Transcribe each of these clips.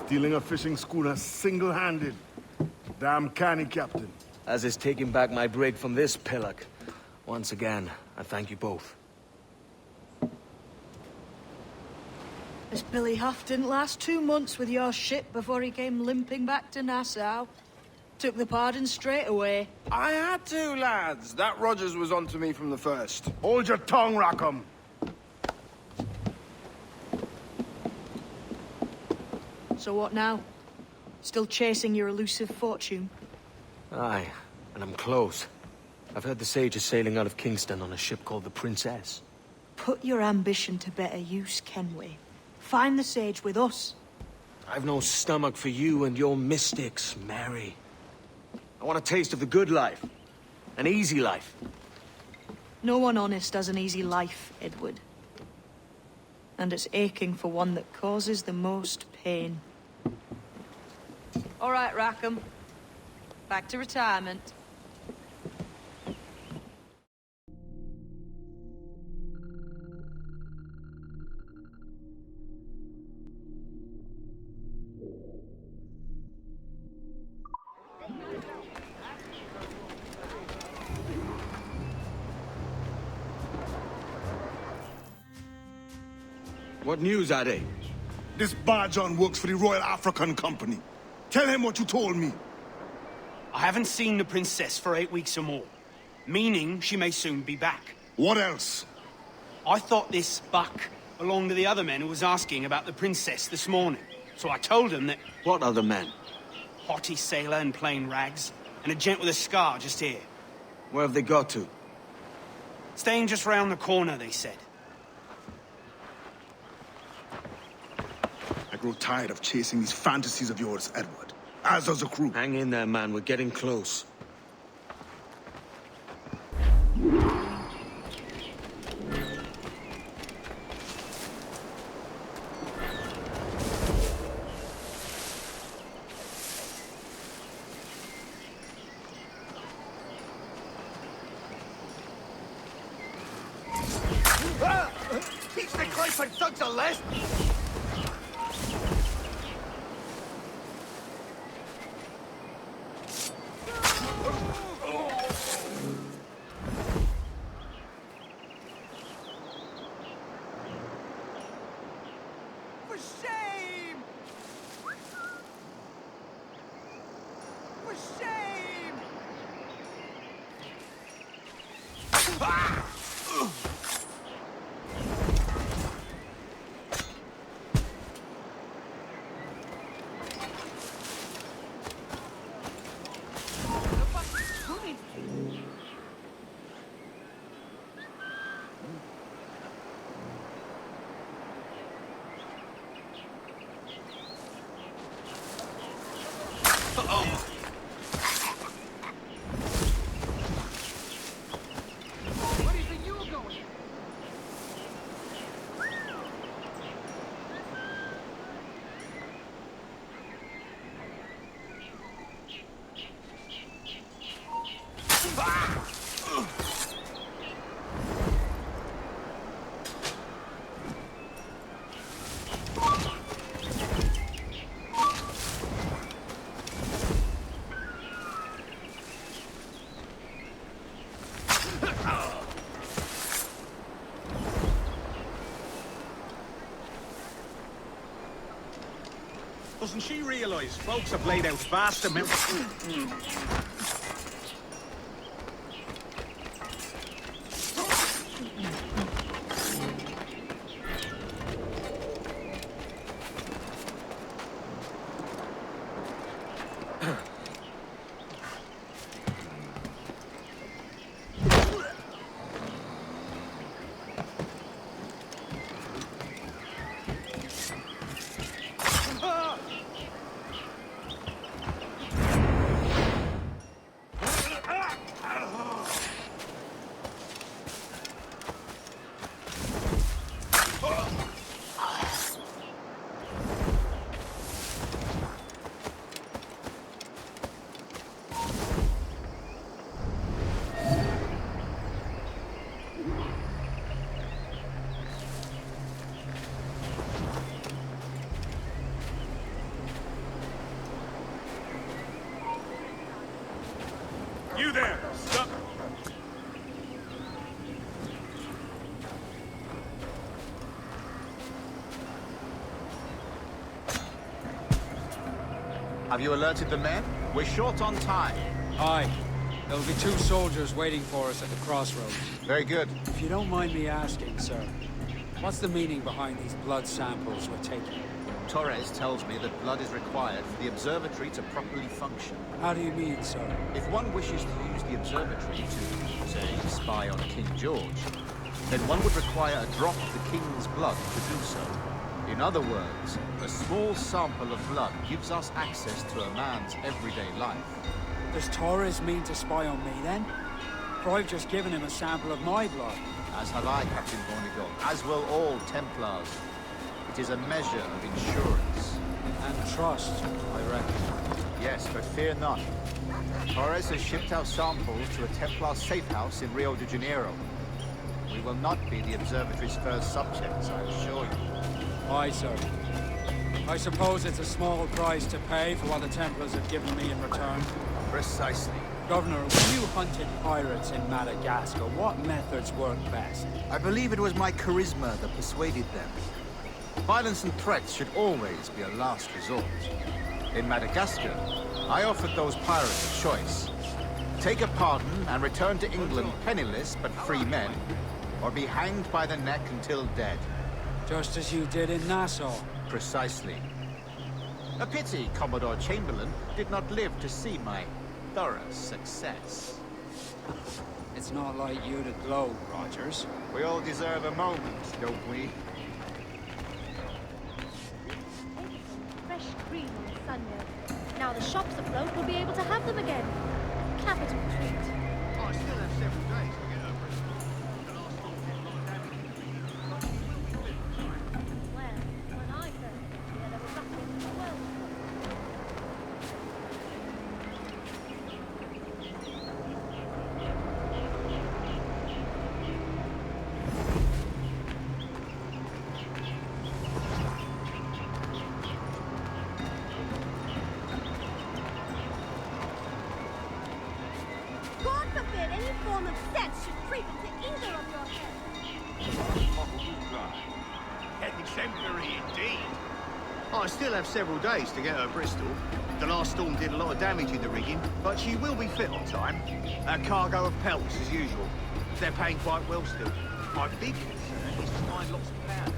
Stealing a fishing schooner single-handed. Damn canny, Captain. As is taking back my break from this pillock. Once again, I thank you both. This Billy Huff didn't last 2 months with your ship before he came limping back to Nassau. Took the pardon straight away. I had to, lads. That Rogers was onto me from the first. Hold your tongue, Rackham. So what now? Still chasing your elusive fortune? Aye, and I'm close. I've heard the Sage is sailing out of Kingston on a ship called the Princess. Put your ambition to better use, Kenway. Find the Sage with us. I've no stomach for you and your mystics, Mary. I want a taste of the good life. An easy life. No one honest has an easy life, Edward. And it's aching for one that causes the most pain. All right, Rackham. Back to retirement. What news, Ade? This Barjon works for the Royal African Company. Tell him what you told me. I haven't seen the princess for 8 weeks or more, meaning she may soon be back. What else? I thought this buck belonged to the other men who was asking about the princess this morning. So I told him that... What other men? Haughty sailor in plain rags, and a gent with a scar just here. Where have they got to? Staying just round the corner, they said. I grow tired of chasing these fantasies of yours, Edward. As does the crew. Hang in there, man. We're getting close. Teach the Clayford thugs a lesson! Doesn't she realise folks have laid out vast amounts... Have you alerted the men? We're short on time. Aye. There'll be 2 soldiers waiting for us at the crossroads. Very good. If you don't mind me asking, sir, what's the meaning behind these blood samples we're taking? Torres tells me that blood is required for the observatory to properly function. How do you mean, sir? If one wishes to use the observatory to, say, spy on King George, then one would require a drop of the King's blood to do so. In other words, a small sample of blood gives us access to a man's everyday life. Does Torres mean to spy on me, then? For I've just given him a sample of my blood. As have I, Captain Hornigold, as will all Templars. It is a measure of insurance. And trust, I reckon. Yes, but fear not. Torres has shipped our samples to a Templar safe house in Rio de Janeiro. We will not be the observatory's first subjects, I assure you. Aye, sir. I suppose it's a small price to pay for what the Templars have given me in return. Precisely. Governor, when you hunted pirates in Madagascar, what methods worked best? I believe it was my charisma that persuaded them. Violence and threats should always be a last resort. In Madagascar, I offered those pirates a choice. Take a pardon and return to England penniless but free men, or be hanged by the neck until dead. Just as you did in Nassau. Precisely. A pity Commodore Chamberlain did not live to see my thorough success. It's not like you to gloat, Rogers. We all deserve a moment, don't we? Fresh cream on the sun mill. Now the shops afloat will be able to have them again. Capital treat. I still have several days to get over it. The last one did a lot of damage. Well, when I first got here, there was nothing in the world. God forbid any form of sense should creep into either of your heads. Exemplary indeed. I still have several days to get her Bristol. The last storm did a lot of damage in the rigging, but she will be fit on time. A cargo of pelts as usual. They're paying quite well still. My big concern is to find lots of powder.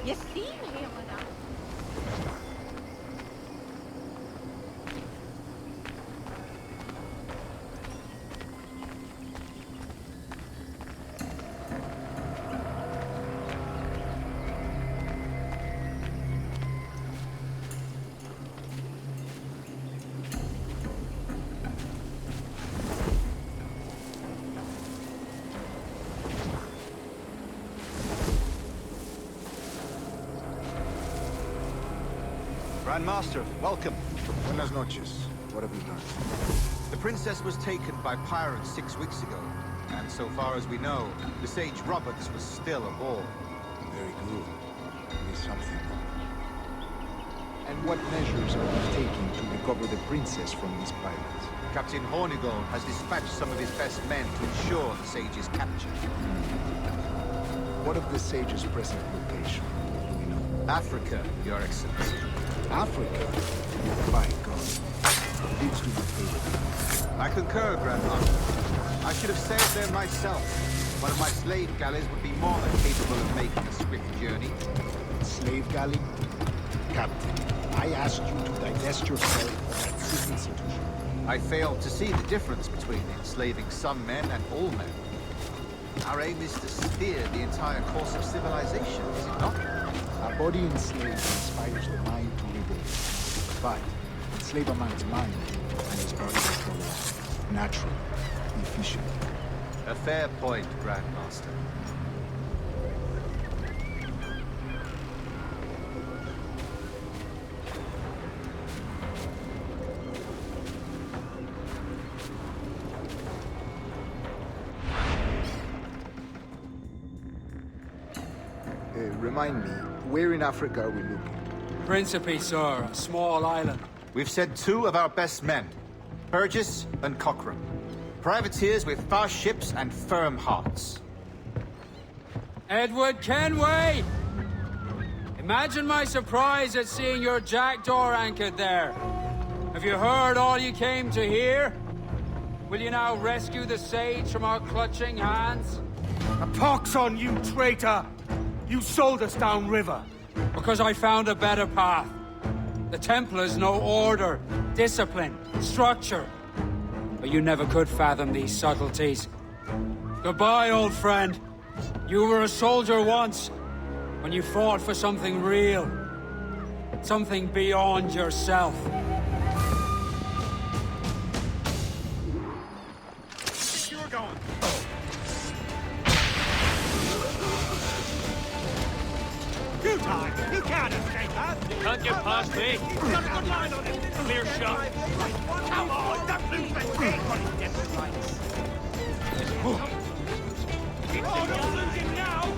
You seen him enough. Grandmaster, welcome. Buenas noches. What have you done? The princess was taken by pirates 6 weeks ago, and so far as we know, the Sage Roberts was still aboard. Very good. It is something. And what measures are you taking to recover the princess from these pirates? Captain Hornigold has dispatched some of his best men to ensure the Sage's capture. What of the Sage's present location? Do we know? Africa, Your Excellency. Africa? By God. Leads to my favorite. I concur, Grandmaster. I should have sailed there myself. One of my slave galleys would be more than capable of making a swift journey. Slave galley? Captain, I asked you to divest yourself of that sick institution. I failed to see the difference between enslaving some men and all men. Our aim is to steer the entire course of civilization, is it not? A body enslaved inspires the mind to revolt. But enslave a man's mind, and his body becomes natural, efficient. A fair point, Grandmaster. Remind me, where in Africa are we looking? Principe, sir, a small island. We've sent 2 of our best men, Burgess and Cochrane. Privateers with fast ships and firm hearts. Edward Kenway! Imagine my surprise at seeing your jackdaw anchored there. Have you heard all you came to hear? Will you now rescue the sage from our clutching hands? A pox on you, traitor! You sold us downriver. Because I found a better path. The Templars know order, discipline, structure. But you never could fathom these subtleties. Goodbye, old friend. You were a soldier once, when you fought for something real. Something beyond yourself. You were going. You time! He can't escape us! Can't get past me. Got a good line on him! Clear shot. Come on! Don't lose the thing! Oh, don't lose him now!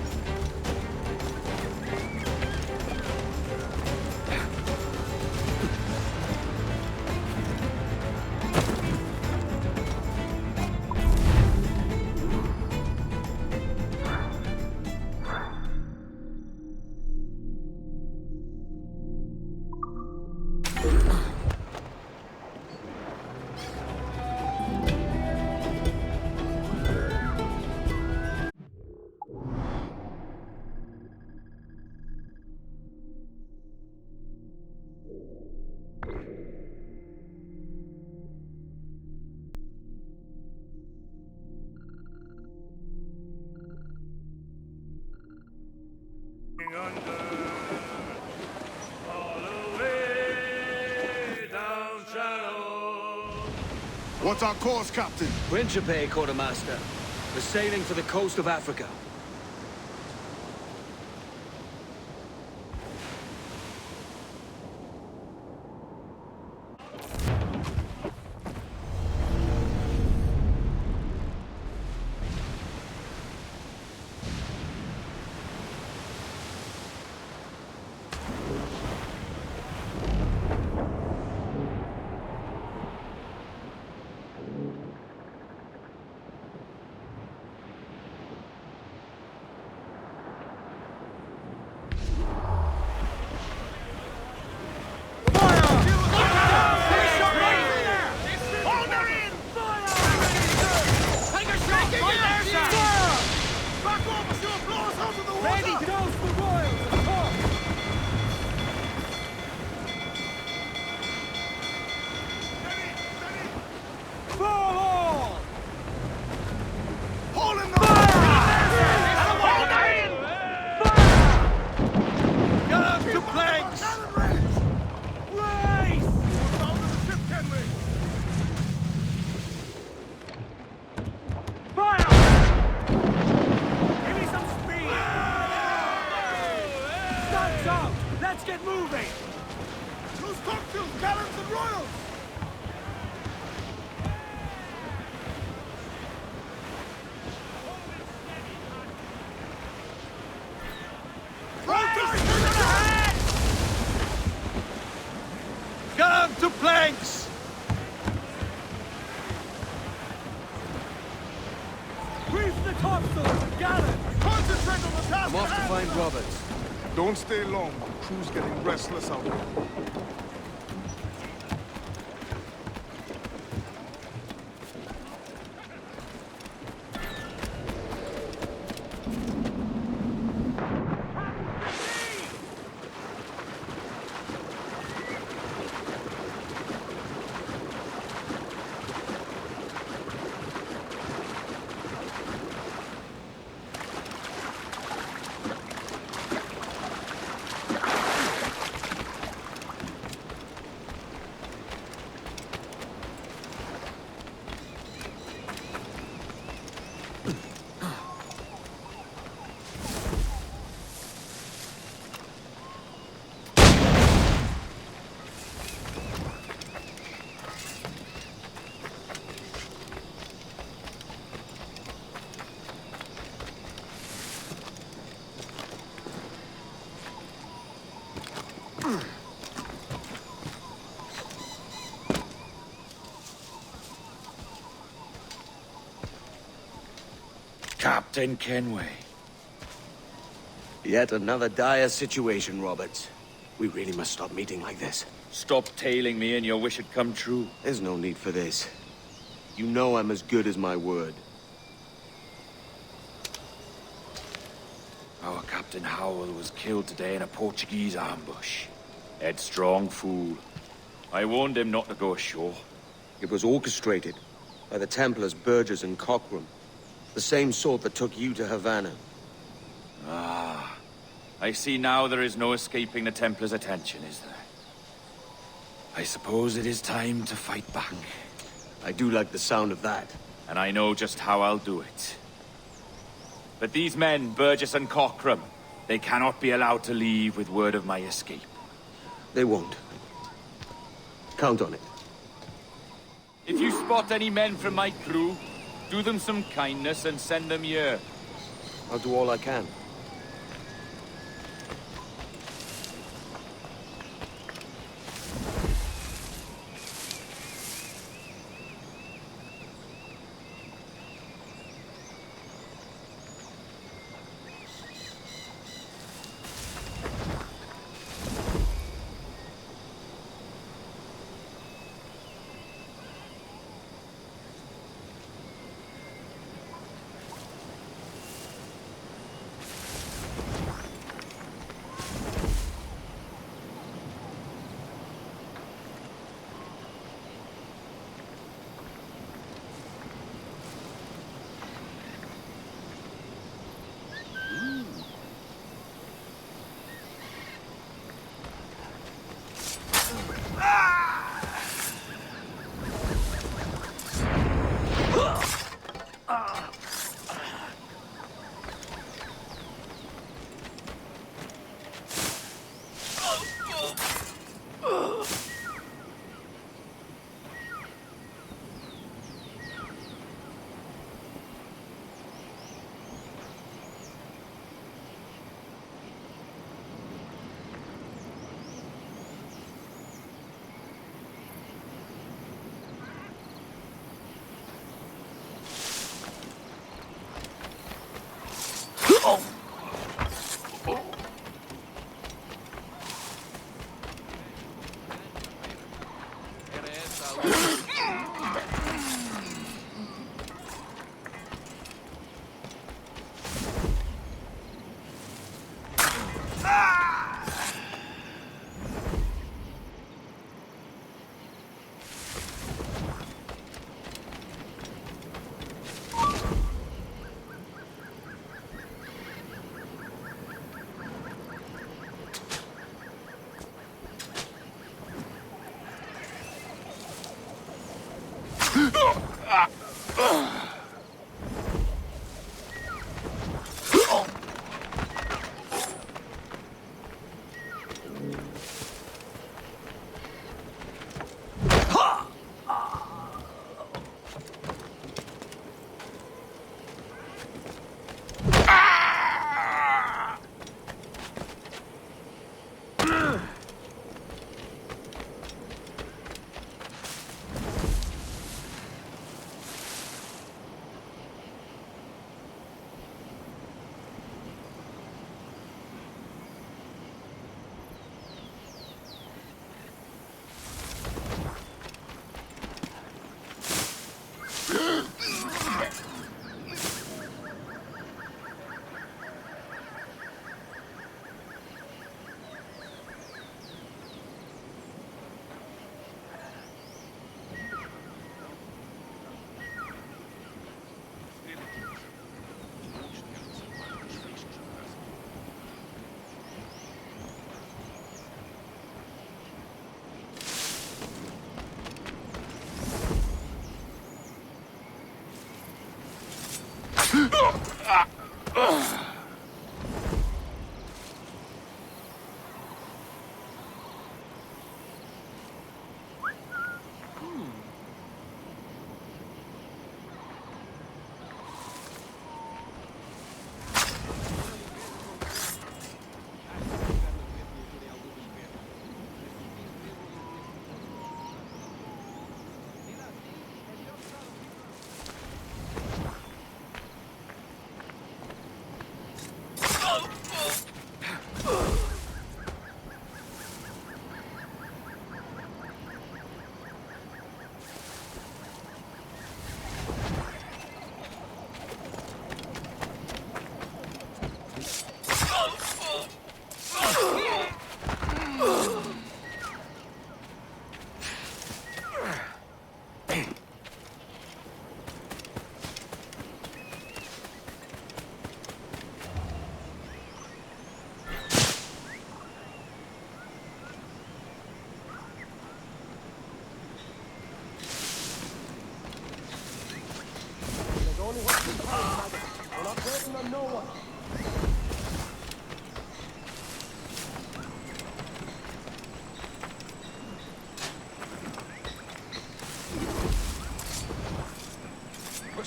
What's our course, Captain? Principe, Quartermaster. We're sailing for the coast of Africa. To planks! Reef the topsails, gallant! Concentrate on the task! I'm off to find Roberts. Don't stay long. Crew's getting restless out there. Captain Kenway. Yet another dire situation, Roberts. We really must stop meeting like this. Stop tailing me and your wish had come true. There's no need for this. You know I'm as good as my word. Our Captain Howell was killed today in a Portuguese ambush. Headstrong fool. I warned him not to go ashore. It was orchestrated by the Templars Burgess and Cockram. The same sort that took you to Havana. Ah. I see now there is no escaping the Templars' attention, is there? I suppose it is time to fight back. I do like the sound of that. And I know just how I'll do it. But these men, Burgess and Cockram, they cannot be allowed to leave with word of my escape. They won't. Count on it. If you spot any men from my crew, do them some kindness and send them here. I'll do all I can.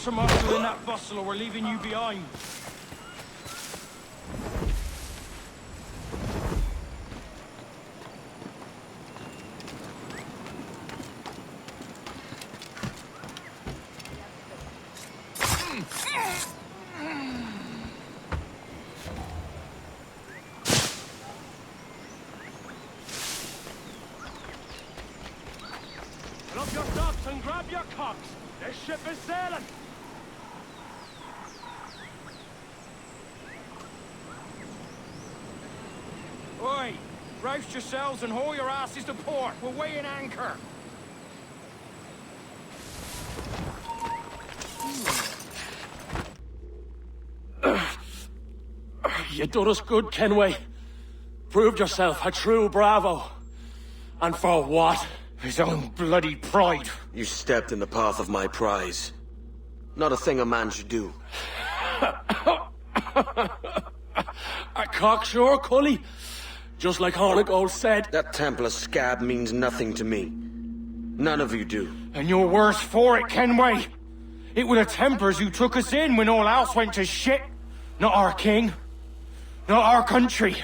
some muscle in that bustle or we're leaving you behind. Fill up your stocks and grab your cocks. This ship is sailing. Oi! Roust yourselves and haul your asses to port. We're weighing anchor. You done us good, Kenway. Proved yourself a true bravo. And for what? His own bloody pride. You stepped in the path of my prize. Not a thing a man should do. A cocksure, Cully. Just like Hornigold said. That Templar scab means nothing to me. None of you do. And you're worse for it, Kenway. It were the Templars who took us in when all else went to shit. Not our king. Not our country.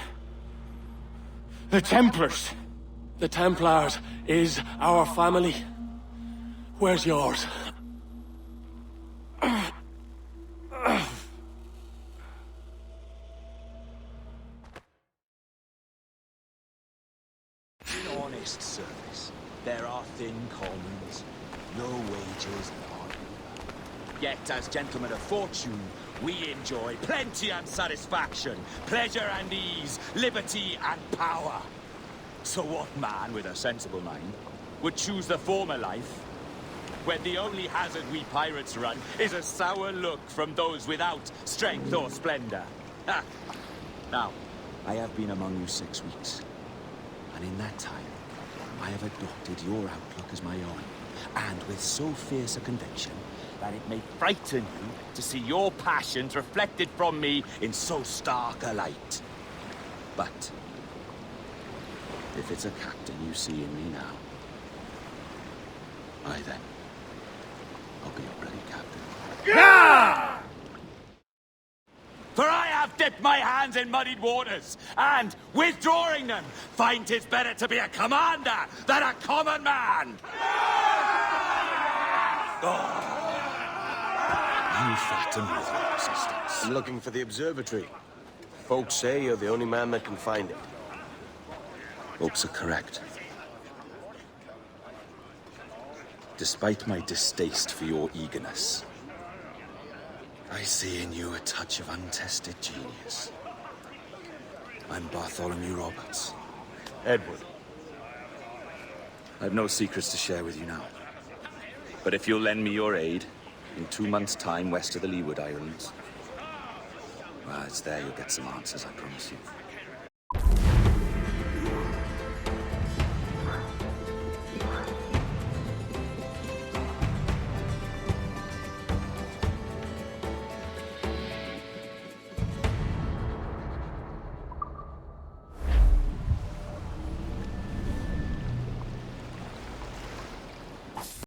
The Templars. The Templars is our family. Where's yours? In honest service, there are thin commons, no wages, none. Yet, as gentlemen of fortune, we enjoy plenty and satisfaction, pleasure and ease, liberty and power. So what man with a sensible mind would choose the former life, when the only hazard we pirates run is a sour look from those without strength or splendor? Ha! Now, I have been among you 6 weeks, and in that time, I have adopted your outlook as my own, and with so fierce a conviction that it may frighten you to see your passions reflected from me in so stark a light. But if it's a captain you see in me now, aye then, I'll be your bloody captain. Yeah! For I have dipped my hands in muddied waters, and, withdrawing them, find 'tis better to be a commander than a common man! Oh. You fatten with your persistence. I'm looking for the observatory. Folks say you're the only man that can find it. Folks are correct. Despite my distaste for your eagerness, I see in you a touch of untested genius. I'm Bartholomew Roberts. Edward. I've no secrets to share with you now. But if you'll lend me your aid, in 2 months' time west of the Leeward Islands, well, it's there you'll get some answers, I promise you.